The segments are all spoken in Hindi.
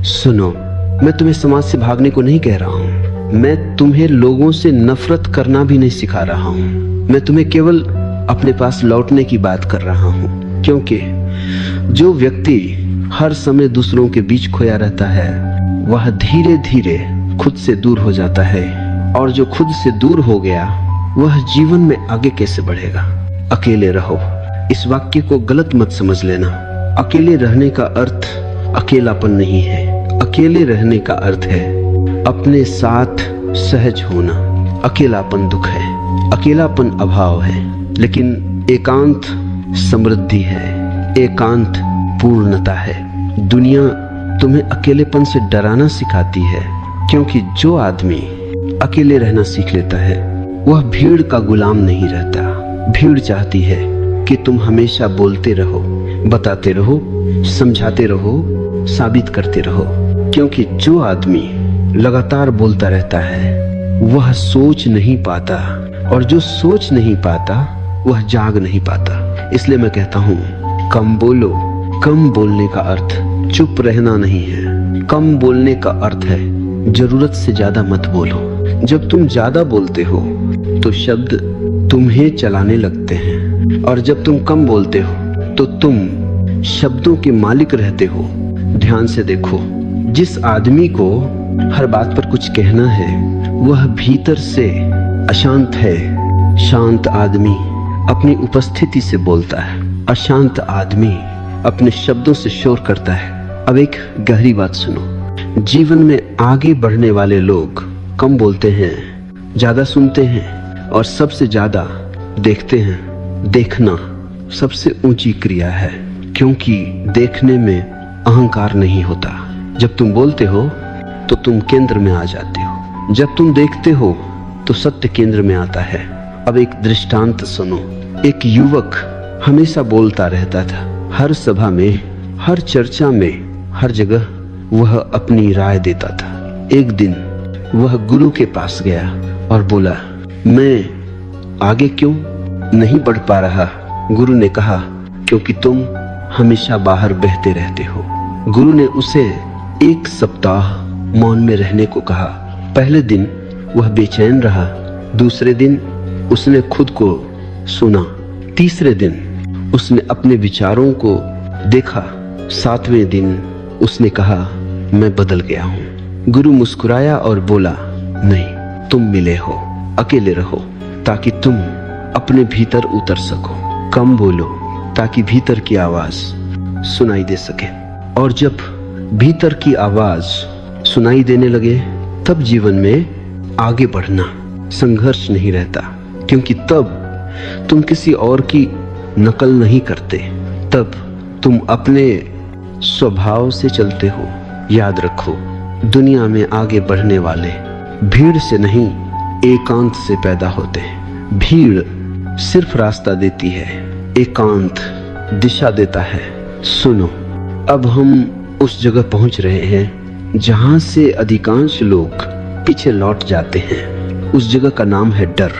सुनो, मैं तुम्हें समाज से भागने को नहीं कह रहा हूँ। मैं तुम्हें लोगों से नफरत करना भी नहीं सिखा रहा हूँ। मैं तुम्हें केवल अपने पास लौटने की बात कर रहा हूँ, क्योंकि जो व्यक्ति हर समय दूसरों के बीच खोया रहता है वह धीरे धीरे खुद से दूर हो जाता है, और जो खुद से दूर हो गया वह जीवन में आगे कैसे बढ़ेगा। अकेले रहो, इस वाक्य को गलत मत समझ लेना। अकेले रहने का अर्थ अकेलापन नहीं है। अकेले रहने का अर्थ है अपने साथ सहज होना। अकेलापन दुख है, अकेलापन अभाव है, लेकिन एकांत समृद्धि है, एकांत पूर्णता है। दुनिया तुम्हें अकेलेपन से डराना सिखाती है, क्योंकि जो आदमी अकेले रहना सीख लेता है वह भीड़ का गुलाम नहीं रहता। भीड़ चाहती है कि तुम हमेशा बोलते रहो, बताते रहो, समझाते रहो, साबित करते रहो, क्योंकि जो आदमी लगातार बोलता रहता है वह सोच नहीं पाता, और जो सोच नहीं पाता वह जाग नहीं पाता। इसलिए मैं कहता हूँ, कम बोलो। कम बोलने का अर्थ चुप रहना नहीं है। कम बोलने का अर्थ है जरूरत से ज्यादा मत बोलो। जब तुम ज्यादा बोलते हो तो शब्द तुम्हें चलाने लगते हैं, और जब तुम कम बोलते हो तो तुम शब्दों के मालिक रहते हो। ध्यान से देखो, जिस आदमी को हर बात पर कुछ कहना है वह भीतर से अशांत है। शांत आदमी अपनी उपस्थिति से बोलता है, अशांत आदमी अपने शब्दों से शोर करता है। अब एक गहरी बात सुनो, जीवन में आगे बढ़ने वाले लोग कम बोलते हैं, ज्यादा सुनते हैं, और सबसे ज्यादा देखते हैं। देखना सबसे ऊंची क्रिया है, क्योंकि देखने में अहंकार नहीं होता। जब तुम बोलते हो तो तुम केंद्र में आ जाते हो, जब तुम देखते हो तो सत्य केंद्र में आता है। अब एक दृष्टांत सुनो। एक युवक हमेशा बोलता रहता था, हर सभा में, हर चर्चा में, हर जगह वह अपनी राय देता था। एक दिन वह गुरु के पास गया और बोला, मैं आगे क्यों नहीं बढ़ पा रहा? गुरु ने कहा, क्योंकि तुम हमेशा बाहर बहते रहते हो। गुरु ने उसे 1 सप्ताह मौन में रहने को कहा। पहले दिन वह बेचैन रहा, दूसरे दिन उसने खुद को सुना, तीसरे दिन उसने अपने विचारों को देखा, 7वें दिन उसने कहा, मैं बदल गया हूँ। गुरु मुस्कुराया और बोला, नहीं, तुम मिले हो। अकेले रहो ताकि तुम अपने भीतर उतर सको। कम बोलो ताकि भीतर की आवाज सुनाई दे सके, और जब भीतर की आवाज सुनाई देने लगे तब जीवन में आगे बढ़ना, संघर्ष नहीं रहता, क्योंकि तब तुम किसी और की नकल नहीं करते, तब तुम अपने स्वभाव से चलते हो। याद रखो, दुनिया में आगे बढ़ने वाले भीड़ से नहीं, एकांत से पैदा होते हैं। भीड़ सिर्फ रास्ता देती है, एकांत दिशा देता है। सुनो, अब हम उस जगह पहुंच रहे हैं जहां से अधिकांश लोग पीछे लौट जाते हैं। उस जगह का नाम है डर।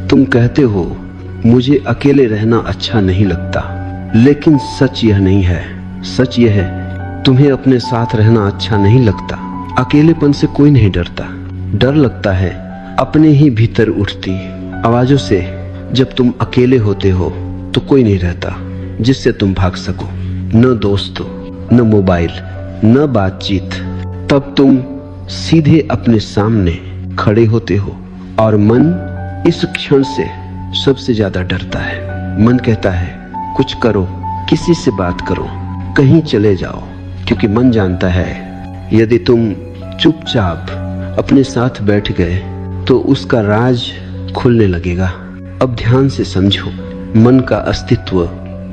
तुम कहते हो, मुझे अकेले रहना अच्छा नहीं लगता, लेकिन सच यह नहीं है। सच यह है, तुम्हें अपने साथ रहना अच्छा नहीं लगता। अकेलेपन से कोई नहीं डरता। डर लगता है अपने ही भीतर उठती आवाजों से। जब तुम अकेले होते हो तो कोई नहीं रहता जिससे तुम भाग सको, न दोस्त, न मोबाइल, न बातचीत। तब तुम सीधे अपने सामने खड़े होते हो, और मन इस क्षण से सबसे ज्यादा डरता है। मन कहता है, कुछ करो, किसी से बात करो, कहीं चले जाओ, क्योंकि मन जानता है यदि तुम चुपचाप अपने साथ बैठ गए तो उसका राज खुलने लगेगा। अब ध्यान से समझो, मन का अस्तित्व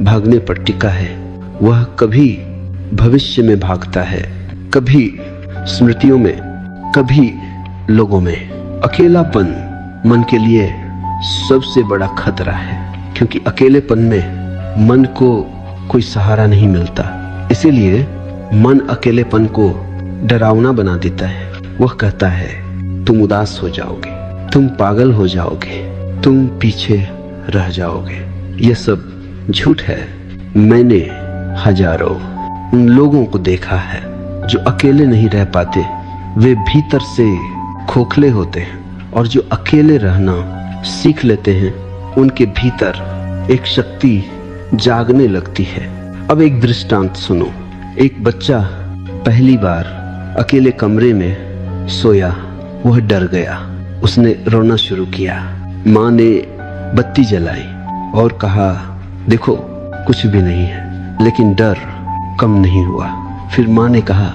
भागने पर टिका है। वह कभी भविष्य में भागता है, कभी स्मृतियों में, कभी लोगों में। अकेलापन मन के लिए सबसे बड़ा खतरा है, क्योंकि अकेलेपन में मन को कोई सहारा नहीं मिलता। इसीलिए मन अकेलेपन को डरावना बना देता है। वह कहता है, तुम उदास हो जाओगे, तुम पागल हो जाओगे, तुम पीछे रह जाओगे। यह सब झूठ है। मैंने हजारों उन लोगों को देखा है जो अकेले नहीं रह पाते वे भीतर से खोखले होते हैं, और जो अकेले रहना सीख लेते हैं उनके भीतर एक शक्ति जागने लगती है। अब एक दृष्टांत सुनो। एक बच्चा पहली बार अकेले कमरे में सोया, वह डर गया, उसने रोना शुरू किया। माँ ने बत्ती जलाई और कहा देखो कुछ भी नहीं है, लेकिन डर कम नहीं हुआ। फिर माँ ने कहा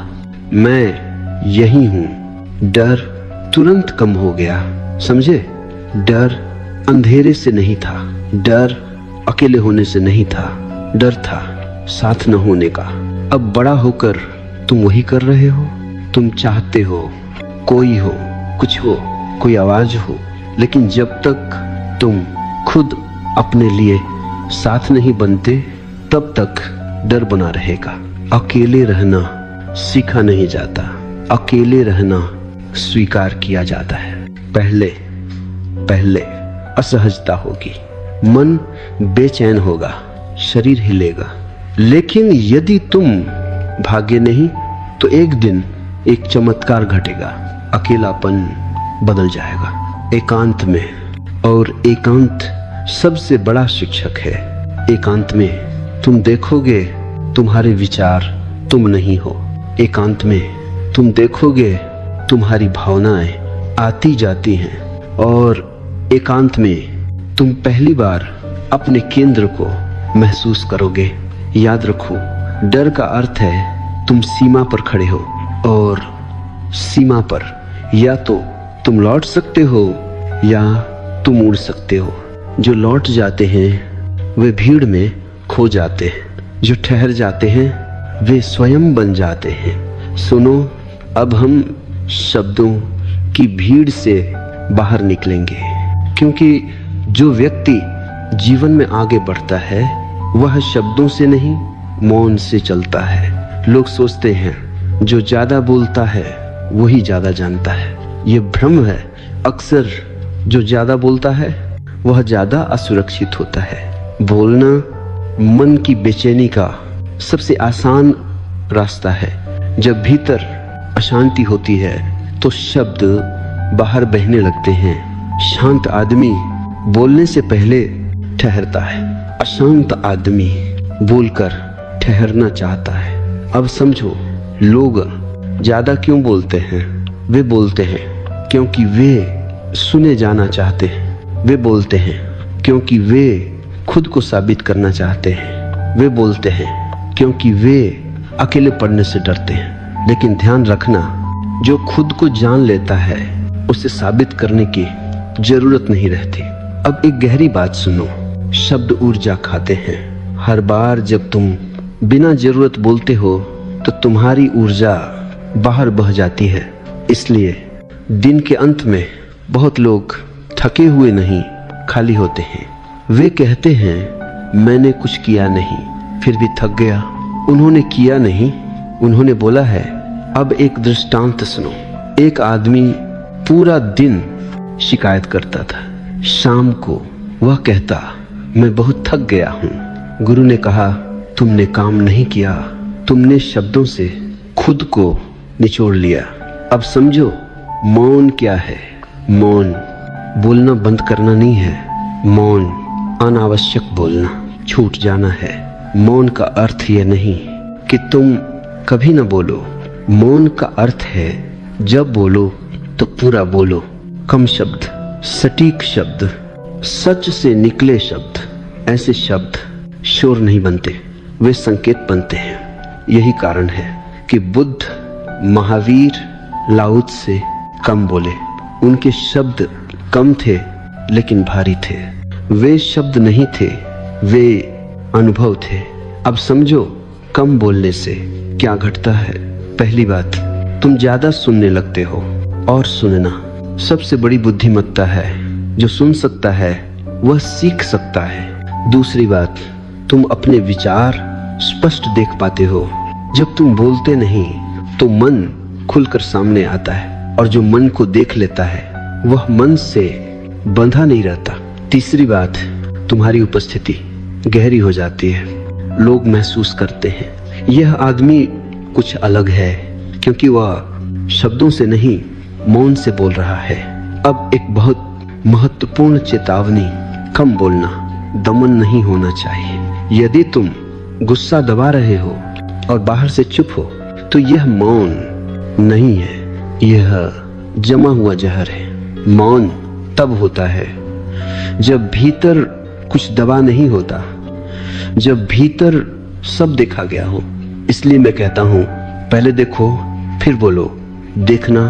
मैं यही हूँ। डर तुरंत कम हो गया। समझे, डर अंधेरे से नहीं था, डर अकेले होने से नहीं था, डर था साथ न होने का। अब बड़ा होकर तुम वही कर रहे हो। तुम चाहते हो कोई हो, कुछ हो, कोई आवाज हो, लेकिन जब तक तुम खुद अपने लिए साथ नहीं बनते तब तक डर बना रहेगा। अकेले रहना सीखा नहीं जाता, अकेले रहना स्वीकार किया जाता है। पहले पहले असहजता होगी, मन बेचैन होगा, शरीर हिलेगा, लेकिन यदि तुम भागे नहीं तो एक दिन एक चमत्कार घटेगा, अकेलापन बदल जाएगा एकांत में। और एकांत सबसे बड़ा शिक्षक है। एकांत में तुम देखोगे तुम्हारे विचार तुम नहीं हो। एकांत में तुम देखोगे तुम्हारी भावनाएं आती जाती हैं, और एकांत में तुम पहली बार अपने केंद्र को महसूस करोगे। याद रखो, डर का अर्थ है तुम सीमा पर खड़े हो, और सीमा पर या तो तुम लौट सकते हो या तुम उड़ सकते हो। जो लौट जाते हैं वे भीड़ में खो जाते हैं, जो ठहर जाते हैं वे स्वयं बन जाते हैं। सुनो, अब हम शब्दों की भीड़ से बाहर निकलेंगे, क्योंकि जो व्यक्ति जीवन में आगे बढ़ता है वह शब्दों से नहीं मौन से चलता है। लोग सोचते हैं जो ज्यादा बोलता है वही ज्यादा जानता है। ये भ्रम है। अक्सर जो ज्यादा बोलता है वह ज्यादा असुरक्षित होता है। बोलना मन की बेचैनी का सबसे आसान रास्ता है। जब भीतर अशांति होती है तो शब्द बाहर बहने लगते हैं। शांत आदमी बोलने से पहले ठहरता है, अशांत आदमी बोलकर ठहरना चाहता है। अब समझो, लोग ज्यादा क्यों बोलते हैं? वे बोलते हैं क्योंकि वे सुने जाना चाहते हैं। वे बोलते हैं क्योंकि वे खुद को साबित करना चाहते हैं। वे बोलते हैं क्योंकि वे अकेले पड़ने से डरते हैं। लेकिन ध्यान रखना, जो खुद को जान लेता है उसे साबित करने की जरूरत नहीं रहती। अब एक गहरी बात सुनो, शब्द ऊर्जा खाते हैं। हर बार जब तुम बिना जरूरत बोलते हो तो तुम्हारी ऊर्जा बाहर बह जाती है। इसलिए दिन के अंत में बहुत लोग थके हुए नहीं, खाली होते हैं। वे कहते हैं मैंने कुछ किया नहीं, फिर भी थक गया। उन्होंने किया नहीं, उन्होंने बोला है। अब एक दृष्टांत सुनो। एक आदमी पूरा दिन शिकायत करता था। शाम को वह कहता मैं बहुत थक गया हूँ। गुरु ने कहा तुमने काम नहीं किया, तुमने शब्दों से खुद को निचोड़ लिया। अब समझो मौन क्या है। मौन बोलना बंद करना नहीं है। मौन अनावश्यक बोलना, छूट जाना है। मौन का अर्थ यह नहीं कि तुम कभी न बोलो। मौन का अर्थ है जब बोलो तो पूरा बोलो। कम शब्द, सटीक शब्द, सच से निकले शब्द। ऐसे शब्द शोर नहीं बनते, वे संकेत बनते हैं। यही कारण है कि बुद्ध, महावीर, लाओ त्से कम बोले। उनके शब्द कम थे लेकिन भारी थे। वे शब्द नहीं थे, वे अनुभव थे। अब समझो कम बोलने से क्या घटता है। पहली बात, तुम ज्यादा सुनने लगते हो, और सुनना सबसे बड़ी बुद्धिमत्ता है। जो सुन सकता है वह सीख सकता है। दूसरी बात, तुम अपने विचार स्पष्ट देख पाते हो। जब तुम बोलते नहीं तो मन खुलकर सामने आता है, और जो मन को देख लेता है वह मन से बंधा नहीं रहता। तीसरी बात, तुम्हारी उपस्थिति गहरी हो जाती है। लोग महसूस करते हैं यह आदमी कुछ अलग है, क्योंकि वह शब्दों से नहीं मौन से बोल रहा है। अब एक बहुत महत्वपूर्ण चेतावनी, कम बोलना, दमन नहीं होना चाहिए। यदि तुम गुस्सा दबा रहे हो और बाहर से चुप हो तो यह मौन नहीं है, यह जमा हुआ जहर है। मौन तब होता है जब भीतर कुछ दबा नहीं होता, जब भीतर सब देखा गया हो। इसलिए मैं कहता हूं, पहले देखो फिर बोलो। देखना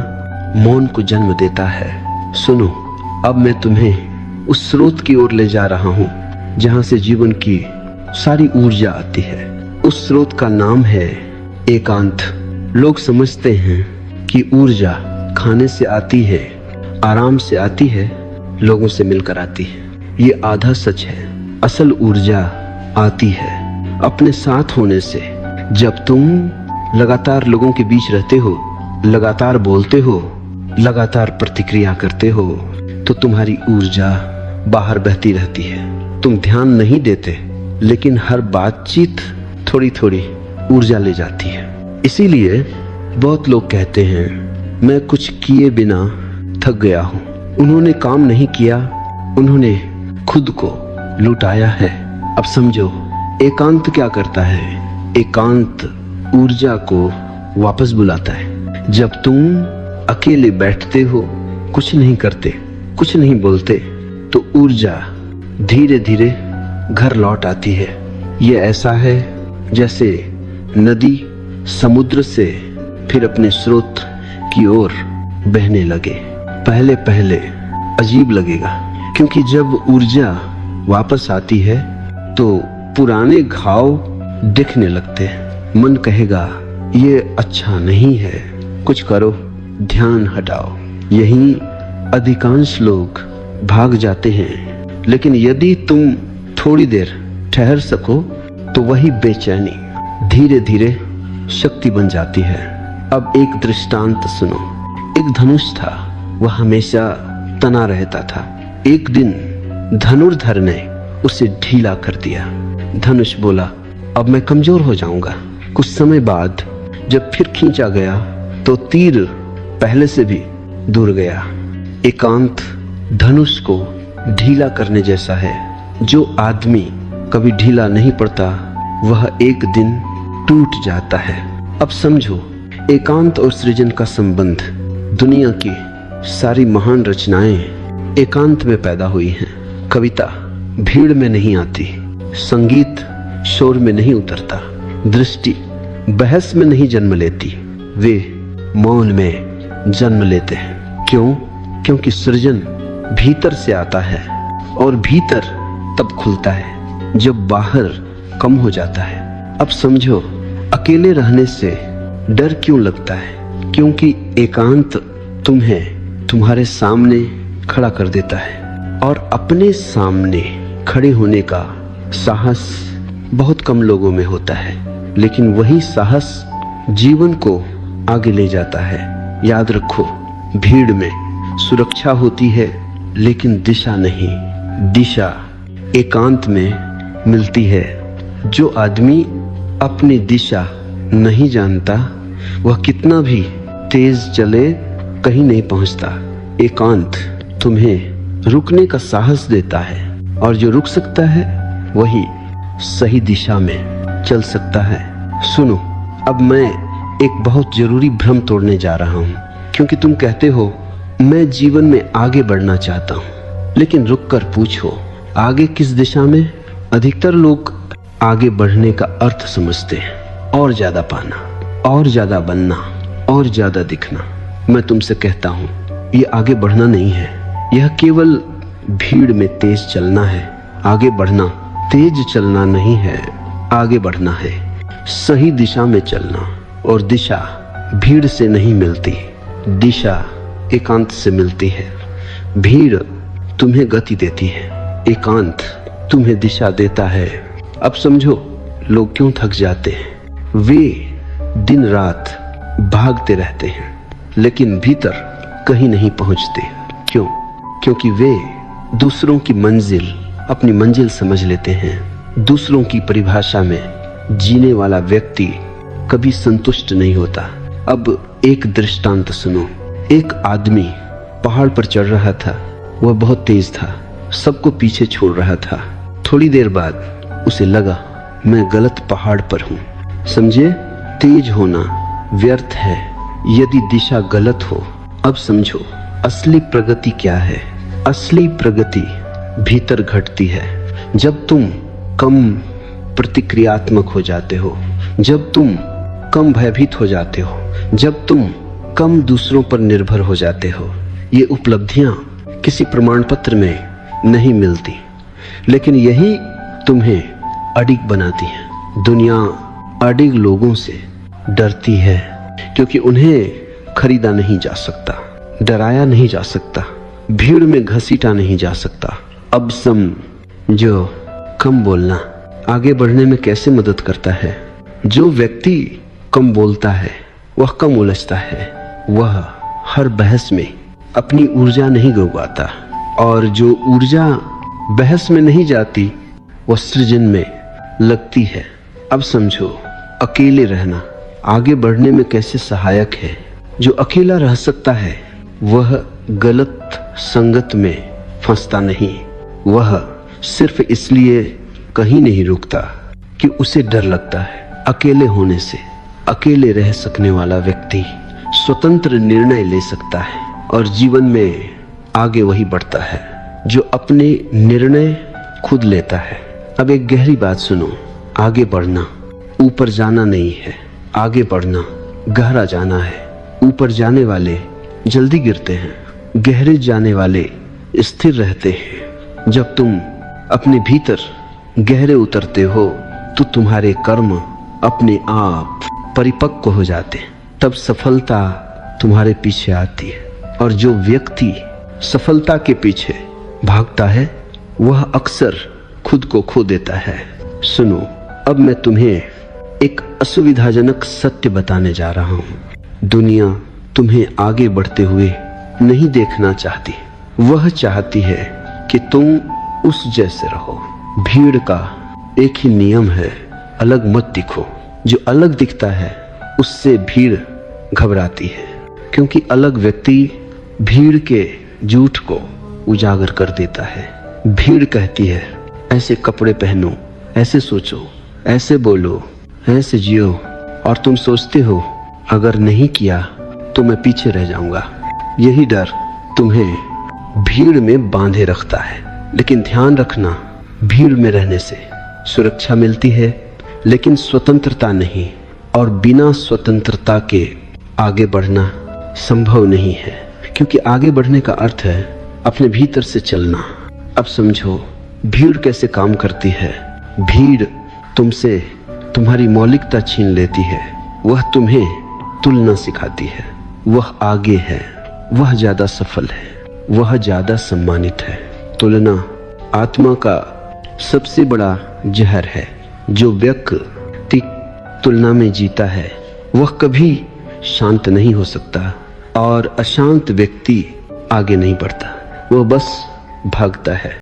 मौन को जन्म देता है। सुनो, अब मैं तुम्हें उस स्रोत की ओर ले जा रहा हूं जहां से जीवन की सारी ऊर्जा आती है। उस स्रोत का नाम है एकांत। लोग समझते हैं कि ऊर्जा खाने से आती है, आराम से आती है, लोगों से मिलकर आती है। ये आधा सच है। असल ऊर्जा आती है अपने साथ होने से। जब तुम लगातार लोगों के बीच रहते हो, लगातार बोलते हो, लगातार प्रतिक्रिया करते हो, तो तुम्हारी ऊर्जा बाहर बहती रहती है। तुम ध्यान नहीं देते, लेकिन हर बातचीत थोड़ी थोड़ी ऊर्जा ले जाती है। इसीलिए बहुत लोग कहते हैं, मैं कुछ किए बिना थक गया हूं। उन्होंने काम नहीं किया, उन्होंने खुद को लुटाया है। अब समझो, एकांत क्या करता है? एकांत ऊर्जा को वापस बुलाता है। जब तुम अकेले बैठते हो, कुछ नहीं करते, कुछ नहीं बोलते, तो ऊर्जा धीरे धीरे घर लौट आती है। ये ऐसा है जैसे नदी समुद्र से फिर अपने स्रोत की ओर बहने लगे। पहले पहले अजीब लगेगा, क्योंकि जब ऊर्जा वापस आती है तो पुराने घाव दिखने लगते हैं। मन कहेगा, ये अच्छा नहीं है, कुछ करो, ध्यान हटाओ। यही अधिकांश लोग भाग जाते हैं। लेकिन यदि तुम थोड़ी देर ठहर सको तो वही बेचैनी धीरे धीरे शक्ति बन जाती है। अब एक दृष्टांत सुनो। एक धनुष था, वह हमेशा तना रहता था। एक दिन धनुर्धर ने उसे ढीला कर दिया। धनुष बोला, अब मैं कमजोर हो जाऊंगा। कुछ समय बाद जब फिर खींचा गया तो तीर पहले से भी दूर गया। एकांत धनुष को ढीला करने जैसा है। जो आदमी कभी ढीला नहीं पड़ता, वह एक दिन टूट जाता है। अब समझो, एकांत और सृजन का संबंध। दुनिया की सारी महान रचनाएं एकांत में पैदा हुई हैं। कविता भीड़ में नहीं आती, संगीत शोर में नहीं उतरता, दृष्टि बहस में नहीं जन्म लेती, वे मौन में जन्म लेते हैं। क्यों? क्योंकि सृजन भीतर से आता है, और भीतर तब खुलता है जब बाहर कम हो जाता है। अब समझो, अकेले रहने से डर क्यों लगता है? क्योंकि एकांत तुम्हें तुम्हारे सामने खड़ा कर देता है, और अपने सामने खड़े होने का साहस बहुत कम लोगों में होता है। लेकिन वही साहस जीवन को आगे ले जाता है। याद रखो, भीड़ में सुरक्षा होती है, लेकिन दिशा नहीं। दिशा एकांत में मिलती है। जो आदमी अपनी दिशा नहीं जानता, वह कितना भी तेज चले कहीं नहीं पहुंचता। एकांत तुम्हें रुकने का साहस देता है, और जो रुक सकता है वही सही दिशा में चल सकता है। सुनो, अब मैं एक बहुत जरूरी भ्रम तोड़ने जा रहा हूं, क्योंकि तुम कहते हो मैं जीवन में आगे बढ़ना चाहता हूं। लेकिन रुक कर पूछो, आगे किस दिशा में? अधिकतर लोग आगे बढ़ने का अर्थ समझते हैं, और ज्यादा पाना, और ज्यादा बनना, और ज्यादा दिखना। मैं तुमसे कहता हूं, ये आगे बढ़ना नहीं है। यह केवल भीड़ में तेज चलना है। आगे बढ़ना तेज चलना नहीं है, आगे बढ़ना है, सही दिशा में चलना। और दिशा भीड़ से नहीं मिलती, दिशा एकांत से मिलती है। भीड़ तुम्हें गति देती है, एकांत तुम्हें दिशा देता है। अब समझो, लोग क्यों थक जाते हैं? वे दिन रात भागते रहते हैं, लेकिन भीतर कहीं नहीं पहुंचते। क्यों? क्योंकि वे दूसरों की मंजिल अपनी मंजिल समझ लेते हैं। दूसरों की परिभाषा में जीने वाला व्यक्ति कभी संतुष्ट नहीं होता। अब एक दृष्टांत सुनो। एक आदमी पहाड़ पर चढ़ रहा था। वह बहुत तेज था, सबको पीछे छोड़ रहा था। थोड़ी देर बाद उसे लगा मैं गलत पहाड़ पर हूँ। समझे, तेज होना व्यर्थ है यदि दिशा गलत हो। अब समझो असली प्रगति क्या है। असली प्रगति भीतर घटती है जब तुम कम प्रतिक्रियात्मक हो जाते हो, जब तुम कम भयभीत हो जाते हो, जब तुम कम दूसरों पर निर्भर हो जाते हो। ये उपलब्धियां किसी प्रमाण पत्र में नहीं मिलती, लेकिन यही तुम्हें अडिग बनाती है। दुनिया अडिग लोगों से डरती है क्योंकि उन्हें खरीदा नहीं जा सकता, डराया नहीं जा सकता, भीड़ में घसीटा नहीं जा सकता। अब समझो कम बोलना आगे बढ़ने में कैसे मदद करता है। जो व्यक्ति कम बोलता है वह कम उलझता है, वह हर बहस में अपनी ऊर्जा नहीं गंवाता, और जो ऊर्जा बहस में नहीं जाती वह सृजन में लगती है। अब समझो अकेले रहना आगे बढ़ने में कैसे सहायक है। जो अकेला रह सकता है वह गलत संगत में फंसता नहीं, वह सिर्फ इसलिए कहीं नहीं रुकता कि उसे डर लगता है। अकेले होने से अकेले रह सकने वाला व्यक्ति स्वतंत्र निर्णय ले सकता है और जीवन में आगे वही बढ़ता है जो अपने निर्णय खुद लेता है। अब एक गहरी बात सुनो, आगे बढ़ना ऊपर जाना नहीं है, आगे बढ़ना गहरा जाना है। ऊपर जाने वाले जल्दी गिरते हैं, गहरे जाने वाले स्थिर रहते हैं। जब तुम अपने भीतर गहरे उतरते हो तो तुम्हारे कर्म अपने आप परिपक्व हो जाते हैं, तब सफलता तुम्हारे पीछे आती है। और जो व्यक्ति सफलता के पीछे भागता है वह अक्सर खुद को खो देता है। सुनो, अब मैं तुम्हें एक असुविधाजनक सत्य बताने जा रहा हूं। दुनिया तुम्हें आगे बढ़ते हुए नहीं देखना चाहती, वह चाहती है कि तुम उस जैसे रहो। भीड़ का एक ही नियम है, अलग मत दिखो। जो अलग दिखता है उससे भीड़ घबराती है, क्योंकि अलग व्यक्ति भीड़ के झूठ को उजागर कर देता है। भीड़ कहती है ऐसे कपड़े पहनो, ऐसे सोचो, ऐसे बोलो, ऐसे जियो, और तुम सोचते हो अगर नहीं किया तो मैं पीछे रह जाऊंगा। यही डर तुम्हें भीड़ में बांधे रखता है। लेकिन ध्यान रखना, भीड़ में रहने से सुरक्षा मिलती है लेकिन स्वतंत्रता नहीं, और बिना स्वतंत्रता के आगे बढ़ना संभव नहीं है, क्योंकि आगे बढ़ने का अर्थ है अपने भीतर से चलना। अब समझो भीड़ कैसे काम करती है। भीड़ तुमसे तुम्हारी मौलिकता छीन लेती है, वह तुम्हें तुलना सिखाती है। वह आगे है, वह ज्यादा सफल है, वह ज्यादा सम्मानित है। तुलना आत्मा का सबसे बड़ा जहर है। जो व्यक्ति तुलना में जीता है वह कभी शांत नहीं हो सकता, और अशांत व्यक्ति आगे नहीं बढ़ता, वह बस भागता है।